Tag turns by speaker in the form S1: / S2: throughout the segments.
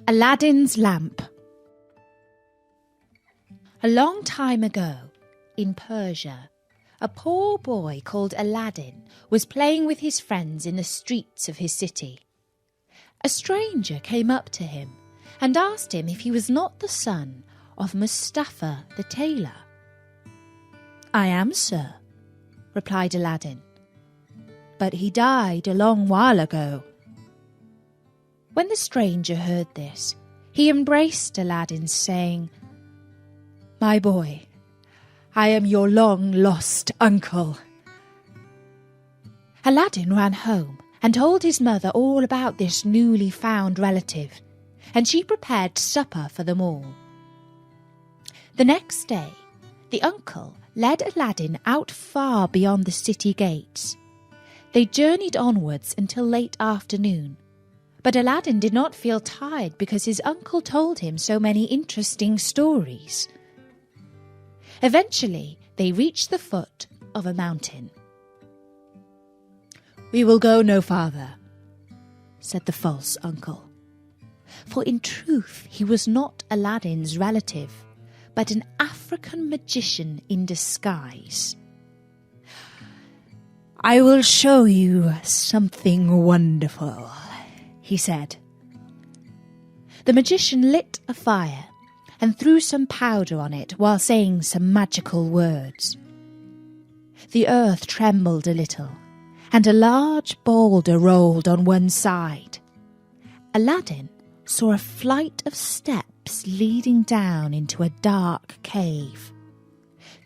S1: Aladdin's Lamp. A long time ago, in Persia, a poor boy called Aladdin was playing with his friends in the streets of his city. A stranger came up to him and asked him if he was not the son of Mustafa the tailor. "I am, sir," replied Aladdin, "but he died a long while ago." When the stranger heard this, he embraced Aladdin, saying, "My boy, I am your long-lost uncle." Aladdin ran home and told his mother all about this newly found relative, and she prepared supper for them all. The next day, the uncle led Aladdin out far beyond the city gates. They journeyed onwards until late afternoon, but Aladdin did not feel tired because his uncle told him so many interesting stories. Eventually, they reached the foot of a mountain. "We will go no farther," said the false uncle. For in truth he was not Aladdin's relative, but an African magician in disguise. "I will show you something wonderful," he said. The magician lit a fire and threw some powder on it while saying some magical words. The earth trembled a little, and a large boulder rolled on one side. Aladdin saw a flight of steps leading down into a dark cave.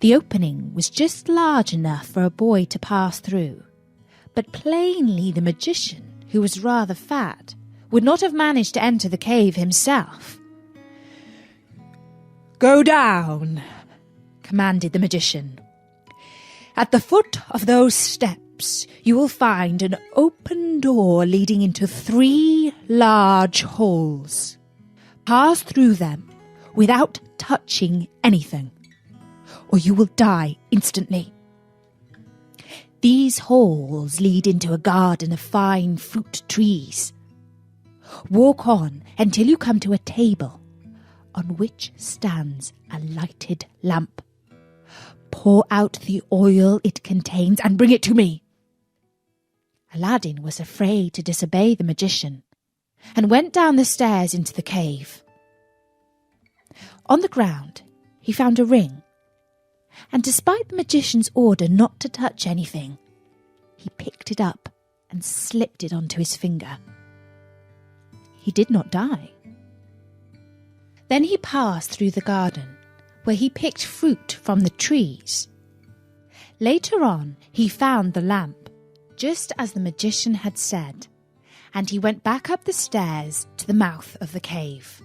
S1: The opening was just large enough for a boy to pass through, but plainly the magician, who was rather fat, would not have managed to enter the cave himself. "Go down," commanded the magician. "At the foot of those steps you will find an open door leading into 3 large holes. Pass through them without touching anything, or you will die instantly. These halls lead into a garden of fine fruit trees. Walk on until you come to a table on which stands a lighted lamp. Pour out the oil it contains and bring it to me." Aladdin was afraid to disobey the magician and went down the stairs into the cave. On the ground he found a ring, and despite the magician's order not to touch anything, he picked it up and slipped it onto his finger. He did not die. Then he passed through the garden, where he picked fruit from the trees. Later on, he found the lamp, just as the magician had said, and he went back up the stairs to the mouth of the cave.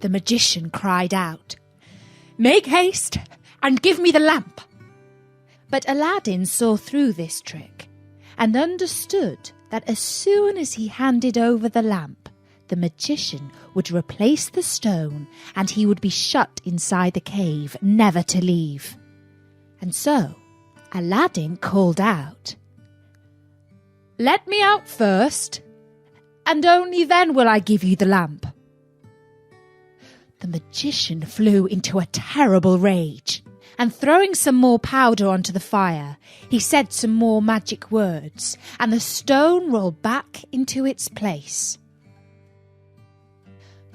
S1: The magician cried out, "Make haste and give me the lamp!" But Aladdin saw through this trick and understood that as soon as he handed over the lamp, the magician would replace the stone and he would be shut inside the cave, never to leave. And so Aladdin called out, "Let me out first, and only then will I give you the lamp." The magician flew into a terrible rage, and throwing some more powder onto the fire, he said some more magic words, and the stone rolled back into its place.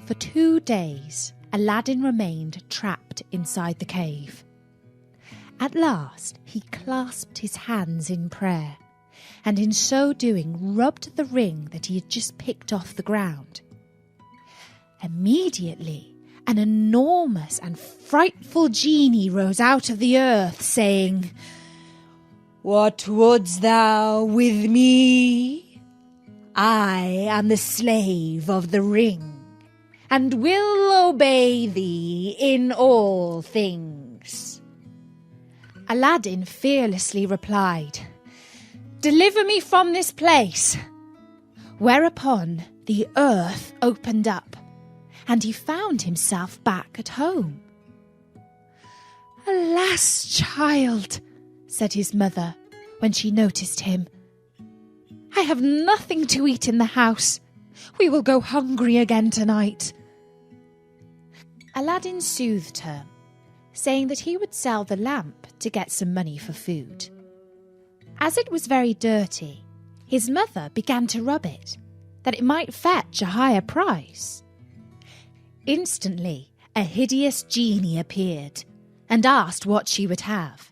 S1: For 2 days, Aladdin remained trapped inside the cave. At last, he clasped his hands in prayer, and in so doing rubbed the ring that he had just picked off the ground. Immediately, an enormous and frightful genie rose out of the earth, saying, "What wouldst thou with me? I am the slave of the ring, and will obey thee in all things." Aladdin fearlessly replied, "Deliver me from this place." Whereupon the earth opened up, and he found himself back at home. "Alas, child," said his mother when she noticed him. "I have nothing to eat in the house. We will go hungry again tonight." Aladdin soothed her, saying that he would sell the lamp to get some money for food. As it was very dirty, his mother began to rub it, that it might fetch a higher price. Instantly, a hideous genie appeared and asked what she would have.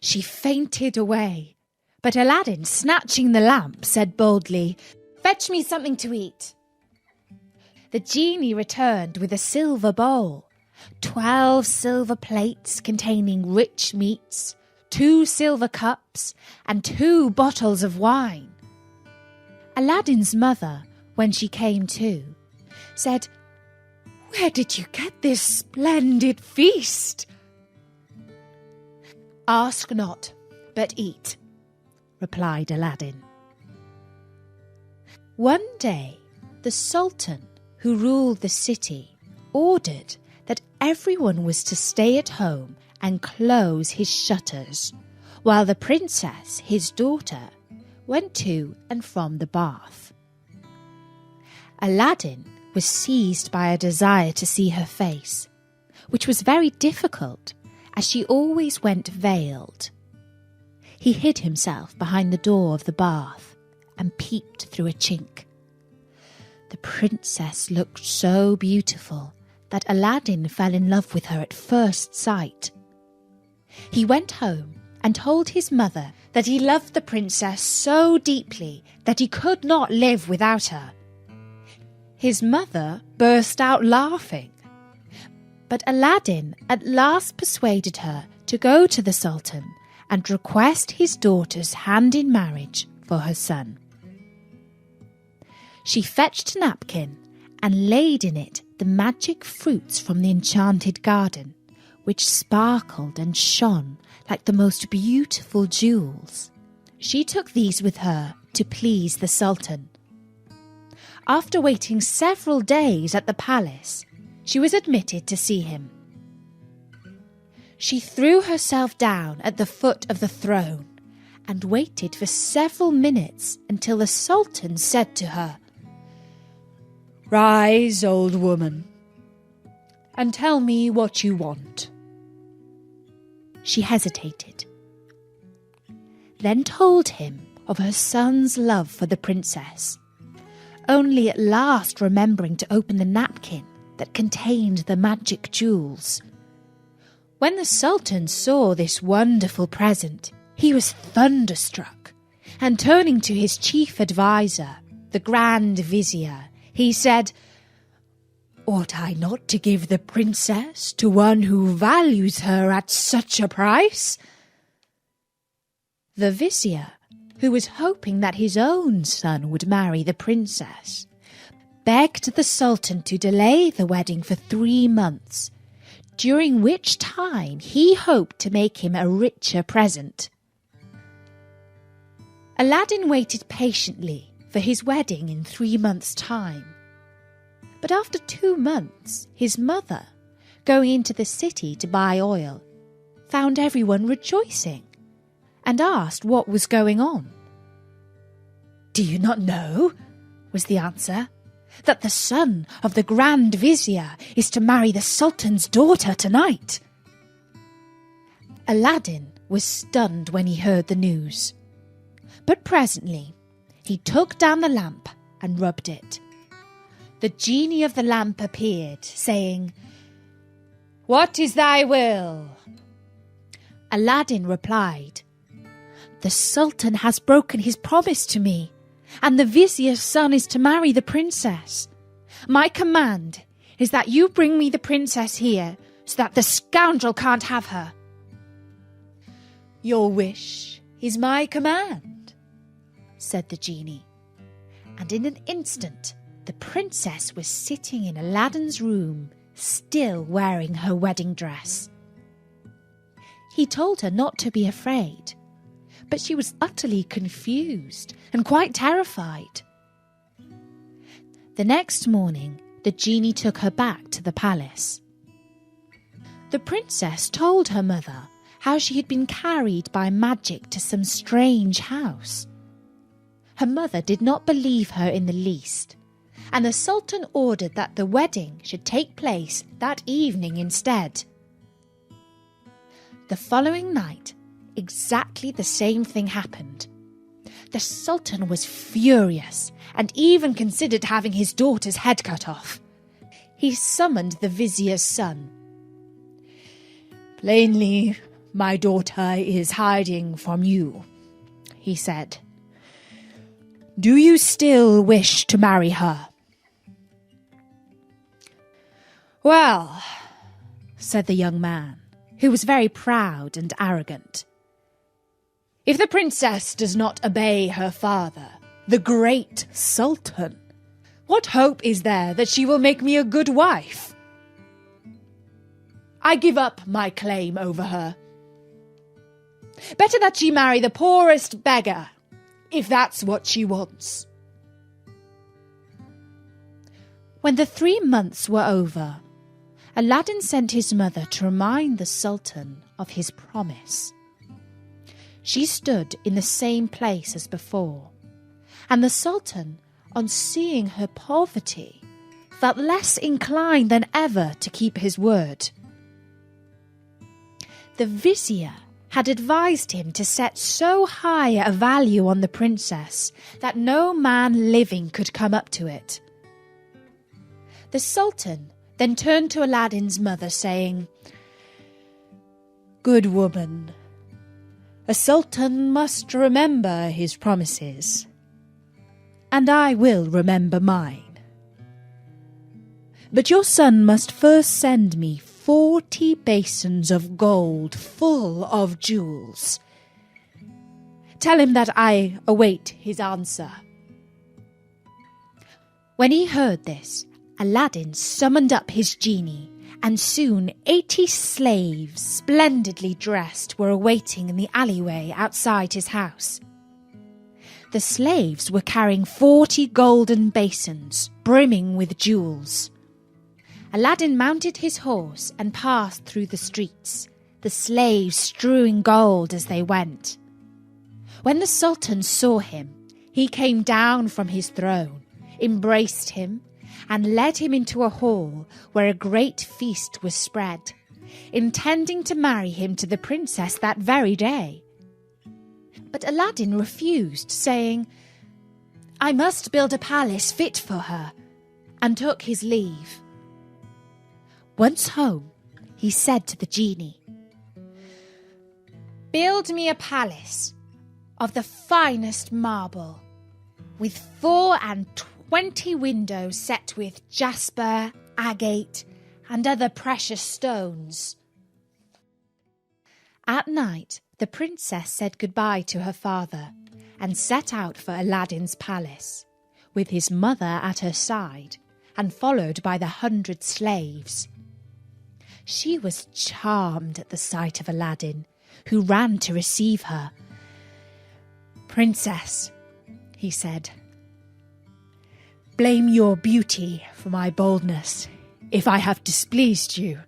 S1: She fainted away, but Aladdin, snatching the lamp, said boldly, "Fetch me something to eat." The genie returned with a silver bowl, 12 silver plates containing rich meats, 2 silver cups, and 2 bottles of wine. Aladdin's mother, when she came to, said, "Where did you get this splendid feast?" "Ask not, but eat," replied Aladdin. One day, the Sultan, who ruled the city, ordered that everyone was to stay at home and close his shutters, while the princess, his daughter, went to and from the bath. Aladdin was seized by a desire to see her face, which was very difficult, as she always went veiled. He hid himself behind the door of the bath and peeped through a chink. The princess looked so beautiful that Aladdin fell in love with her at first sight. He went home and told his mother that he loved the princess so deeply that he could not live without her. His mother burst out laughing, but Aladdin at last persuaded her to go to the Sultan and request his daughter's hand in marriage for her son. She fetched a napkin and laid in it the magic fruits from the enchanted garden, which sparkled and shone like the most beautiful jewels. She took these with her to please the Sultan. After waiting several days at the palace, she was admitted to see him. She threw herself down at the foot of the throne and waited for several minutes until the Sultan said to her, "Rise, old woman, and tell me what you want." She hesitated, then told him of her son's love for the princess, only at last remembering to open the napkin that contained the magic jewels. When the Sultan saw this wonderful present, he was thunderstruck, and turning to his chief adviser, the Grand Vizier, he said, "Ought I not to give the princess to one who values her at such a price?" The vizier, who was hoping that his own son would marry the princess, begged the Sultan to delay the wedding for 3 months, during which time he hoped to make him a richer present. Aladdin waited patiently for his wedding in 3 months' time. But after 2 months, his mother, going into the city to buy oil, found everyone rejoicing and asked what was going on. "Do you not know," was the answer, "that the son of the Grand Vizier is to marry the Sultan's daughter tonight?" Aladdin was stunned when he heard the news, but presently he took down the lamp and rubbed it. The genie of the lamp appeared, saying, "What is thy will?" Aladdin replied, "The Sultan has broken his promise to me, and the vizier's son is to marry the princess. My command is that you bring me the princess here, so that the scoundrel can't have her." "Your wish is my command," said the genie, and in an instant the princess was sitting in Aladdin's room, still wearing her wedding dress. He told her not to be afraid, but she was utterly confused and quite terrified. The next morning, the genie took her back to the palace. The princess told her mother how she had been carried by magic to some strange house. Her mother did not believe her in the least, and the Sultan ordered that the wedding should take place that evening instead. The following night, exactly the same thing happened. The Sultan was furious and even considered having his daughter's head cut off. He summoned the vizier's son. "Plainly, my daughter is hiding from you," he said. "Do you still wish to marry her?" "Well," said the young man, who was very proud and arrogant, "if the princess does not obey her father, the great Sultan, what hope is there that she will make me a good wife? I give up my claim over her. Better that she marry the poorest beggar, if that's what she wants." When the 3 months were over, Aladdin sent his mother to remind the Sultan of his promise. She stood in the same place as before, and the Sultan, on seeing her poverty, felt less inclined than ever to keep his word. The vizier had advised him to set so high a value on the princess that no man living could come up to it. The Sultan then turned to Aladdin's mother, saying, "Good woman, a sultan must remember his promises, and I will remember mine. But your son must first send me 40 basins of gold full of jewels. Tell him that I await his answer." When he heard this, Aladdin summoned up his genie, and soon 80 slaves, splendidly dressed, were awaiting in the alleyway outside his house. The slaves were carrying 40 golden basins, brimming with jewels. Aladdin mounted his horse and passed through the streets, the slaves strewing gold as they went. When the Sultan saw him, he came down from his throne, embraced him, and led him into a hall where a great feast was spread, intending to marry him to the princess that very day. But Aladdin refused, saying, "I must build a palace fit for her," and took his leave. Once home, he said to the genie, "Build me a palace of the finest marble, with 24 windows set with jasper, agate, and other precious stones." At night, the princess said goodbye to her father and set out for Aladdin's palace, with his mother at her side and followed by the 100 slaves. She was charmed at the sight of Aladdin, who ran to receive her. "Princess," he said, "blame your beauty for my boldness, if I have displeased you."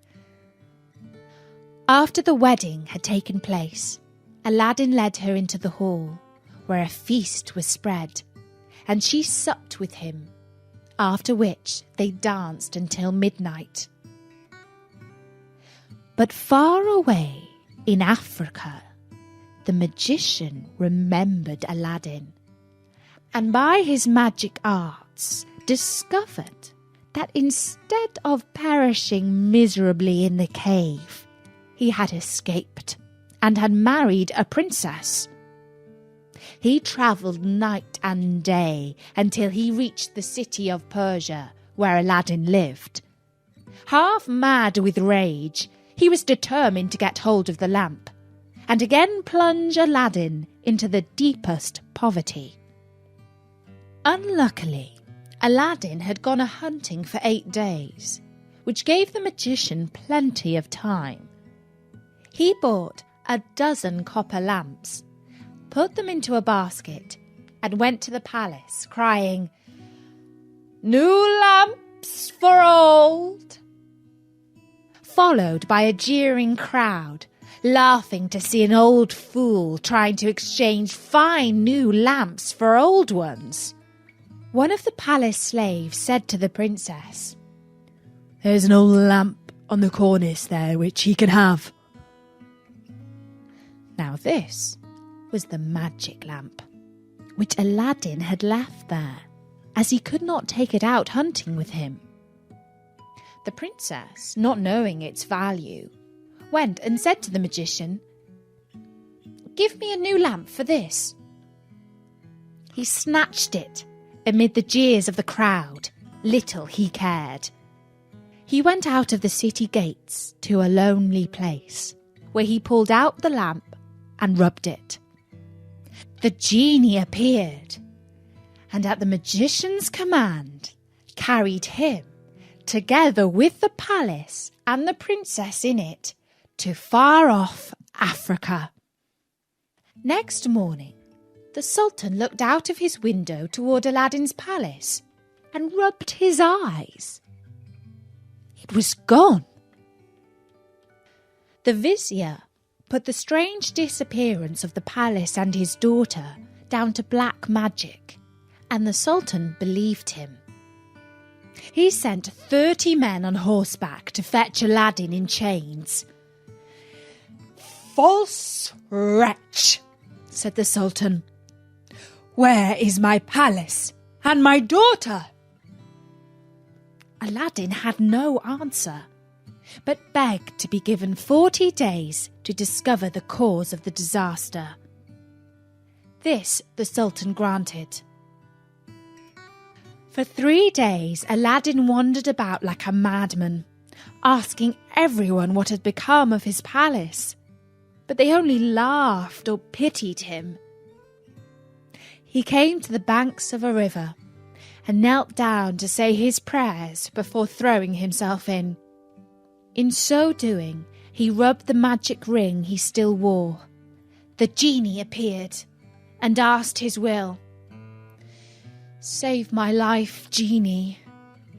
S1: After the wedding had taken place, Aladdin led her into the hall, where a feast was spread, and she supped with him, after which they danced until midnight. But far away in Africa, the magician remembered Aladdin, and by his magic arts discovered that instead of perishing miserably in the cave, he had escaped and had married a princess. He travelled night and day until he reached the city of Persia, where Aladdin lived. Half mad with rage, he was determined to get hold of the lamp, and again plunge Aladdin into the deepest poverty. Unluckily, Aladdin had gone a-hunting for 8 days, which gave the magician plenty of time. He bought 12 copper lamps, put them into a basket, and went to the palace, crying, "New lamps for old!" Followed by a jeering crowd, laughing to see an old fool trying to exchange fine new lamps for old ones. One of the palace slaves said to the princess, "There's an old lamp on the cornice there which he can have." Now this was the magic lamp, which Aladdin had left there, as he could not take it out hunting with him. The princess, not knowing its value, went and said to the magician, "Give me a new lamp for this." He snatched it amid the jeers of the crowd. Little he cared. He went out of the city gates to a lonely place, where he pulled out the lamp and rubbed it. The genie appeared, and at the magician's command carried him, together with the palace and the princess in it, to far-off Africa. Next morning, the Sultan looked out of his window toward Aladdin's palace and rubbed his eyes. It was gone. The vizier put the strange disappearance of the palace and his daughter down to black magic, and the Sultan believed him. He sent 30 men on horseback to fetch Aladdin in chains. "False wretch," said the Sultan, "where is my palace and my daughter?" Aladdin had no answer, but begged to be given 40 days to discover the cause of the disaster. This the Sultan granted. For 3 days, Aladdin wandered about like a madman, asking everyone what had become of his palace, but they only laughed or pitied him. He came to the banks of a river and knelt down to say his prayers before throwing himself in. In so doing, he rubbed the magic ring he still wore. The genie appeared and asked his will. "Save my life, genie,"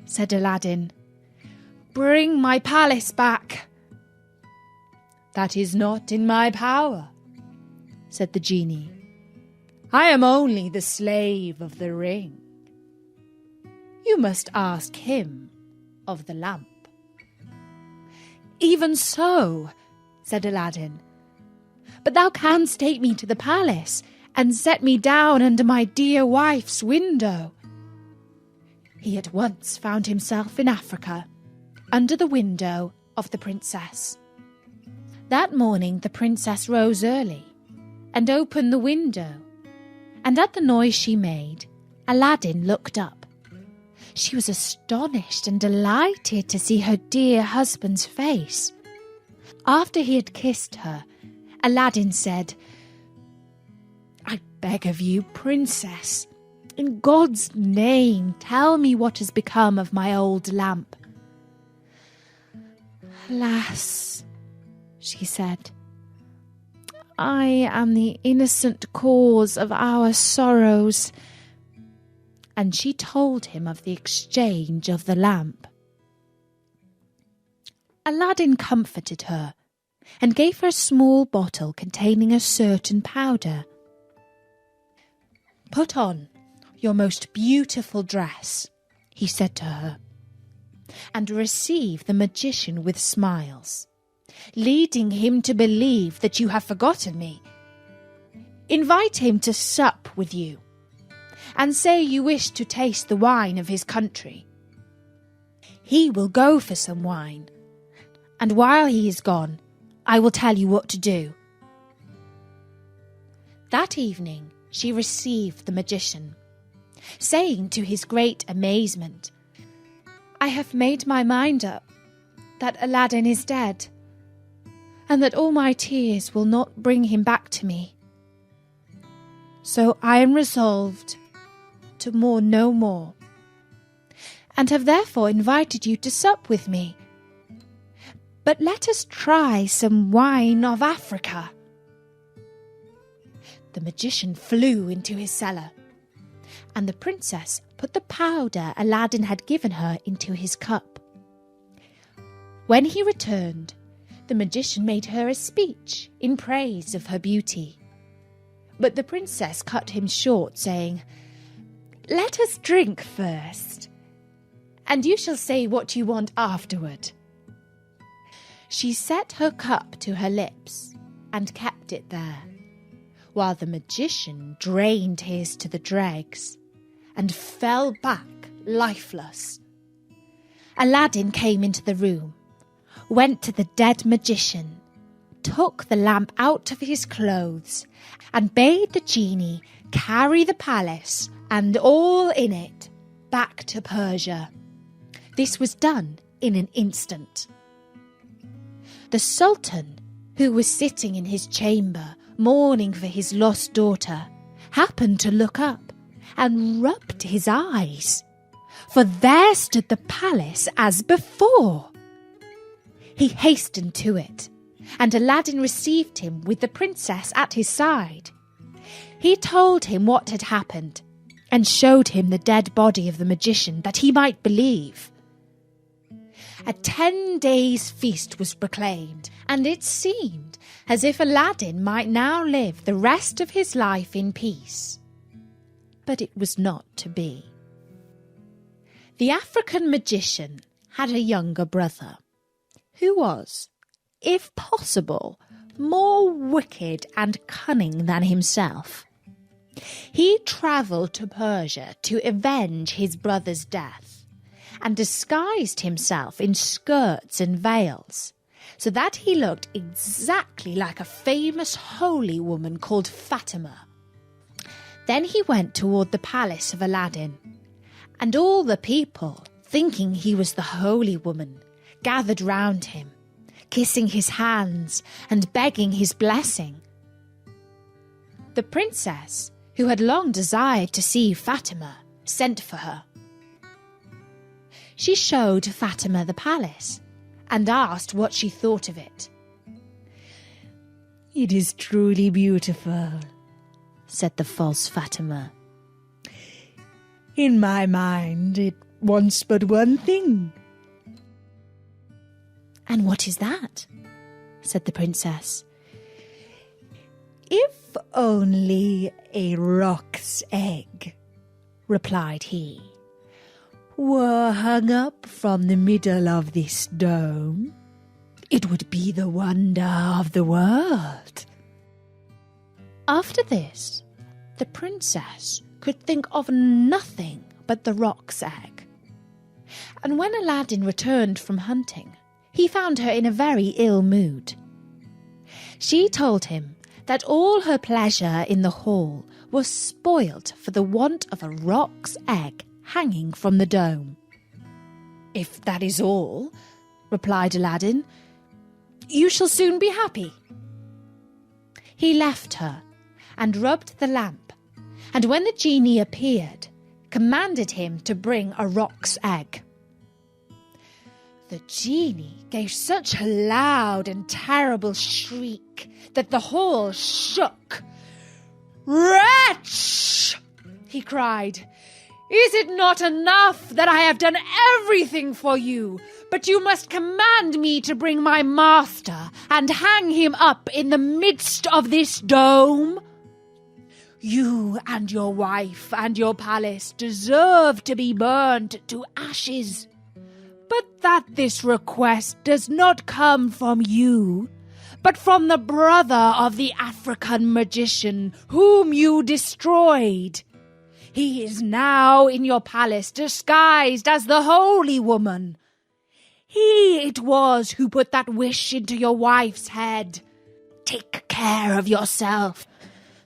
S1: said Aladdin. "Bring my palace back." "That is not in my power," said the genie. "I am only the slave of the ring. You must ask him of the lamp." "Even so," said Aladdin. "But thou canst take me to the palace and set me down under my dear wife's window." He at once found himself in Africa, under the window of the princess. That morning the princess rose early and opened the window, and at the noise she made, Aladdin looked up. She was astonished and delighted to see her dear husband's face. After he had kissed her, Aladdin said, "I beg of you, princess, in God's name, tell me what has become of my old lamp." "Alas," she said, "I am the innocent cause of our sorrows." And she told him of the exchange of the lamp. Aladdin comforted her and gave her a small bottle containing a certain powder. "Put on your most beautiful dress," he said to her, "and receive the magician with smiles, leading him to believe that you have forgotten me. Invite him to sup with you, and say you wish to taste the wine of his country. He will go for some wine, and while he is gone, I will tell you what to do." That evening she received the magician, saying to his great amazement, "I have made my mind up that Aladdin is dead, and that all my tears will not bring him back to me. So I am resolved to mourn no more, and have therefore invited you to sup with me. But let us try some wine of Africa." The magician flew into his cellar, and the princess put the powder Aladdin had given her into his cup. When he returned, The magician made her a speech in praise of her beauty. But the princess cut him short, saying, "Let us drink first, and you shall say what you want afterward." She set her cup to her lips and kept it there, while the magician drained his to the dregs and fell back lifeless. Aladdin came into the room, went to the dead magician, took the lamp out of his clothes, and bade the genie carry the palace and all in it back to Persia. This was done in an instant. The Sultan, who was sitting in his chamber mourning for his lost daughter, happened to look up and rubbed his eyes, for there stood the palace as before. He hastened to it, and Aladdin received him with the princess at his side. He told him what had happened, and showed him the dead body of the magician, that he might believe. A 10 days' feast was proclaimed, and it seemed as if Aladdin might now live the rest of his life in peace. But it was not to be. The African magician had a younger brother, who was, if possible, more wicked and cunning than himself. He travelled to Persia to avenge his brother's death, and disguised himself in skirts and veils, so that he looked exactly like a famous holy woman called Fatima. Then he went toward the palace of Aladdin, and all the people, thinking he was the holy woman, gathered round him, kissing his hands and begging his blessing. The princess, who had long desired to see Fatima, sent for her. She showed Fatima the palace and asked what she thought of it. "It is truly beautiful," said the false Fatima. "In my mind, it wants but one thing." "And what is that?" said the princess. "If only a roc's egg," replied he, "were hung up from the middle of this dome, it would be the wonder of the world." After this, the princess could think of nothing but the roc's egg. And when Aladdin returned from hunting, he found her in a very ill mood. She told him that all her pleasure in the hall was spoilt for the want of a roc's egg hanging from the dome. "If that is all," replied Aladdin, "you shall soon be happy." He left her and rubbed the lamp, and when the genie appeared, commanded him to bring a roc's egg. The genie gave such a loud and terrible shriek that the hall shook. "Wretch!" he cried. "Is it not enough that I have done everything for you, but you must command me to bring my master and hang him up in the midst of this dome? You and your wife and your palace deserve to be burned to ashes. But that this request does not come from you, but from the brother of the African magician whom you destroyed. He is now in your palace disguised as the holy woman. He it was who put that wish into your wife's head. Take care of yourself,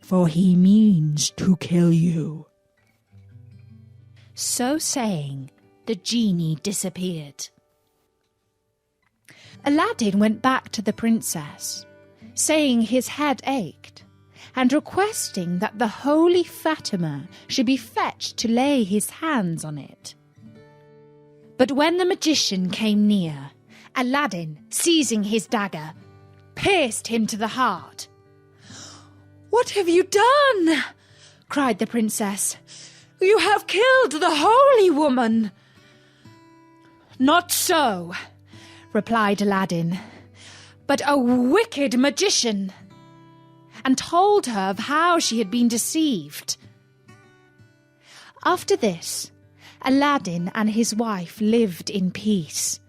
S1: for he means to kill you." So saying, the genie disappeared. Aladdin went back to the princess, saying his head ached, and requesting that the holy Fatima should be fetched to lay his hands on it. But when the magician came near, Aladdin, seizing his dagger, pierced him to the heart. "What have you done?" cried the princess. "You have killed the holy woman." "Not so," replied Aladdin. but a wicked magician, and told her of how she had been deceived. After this, Aladdin and his wife lived in peace.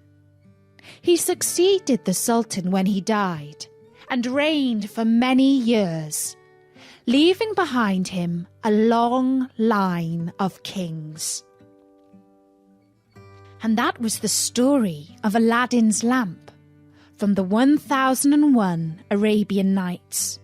S1: He succeeded the Sultan when he died, and reigned for many years, leaving behind him a long line of kings. And that was the story of Aladdin's lamp from the 1001 Arabian Nights.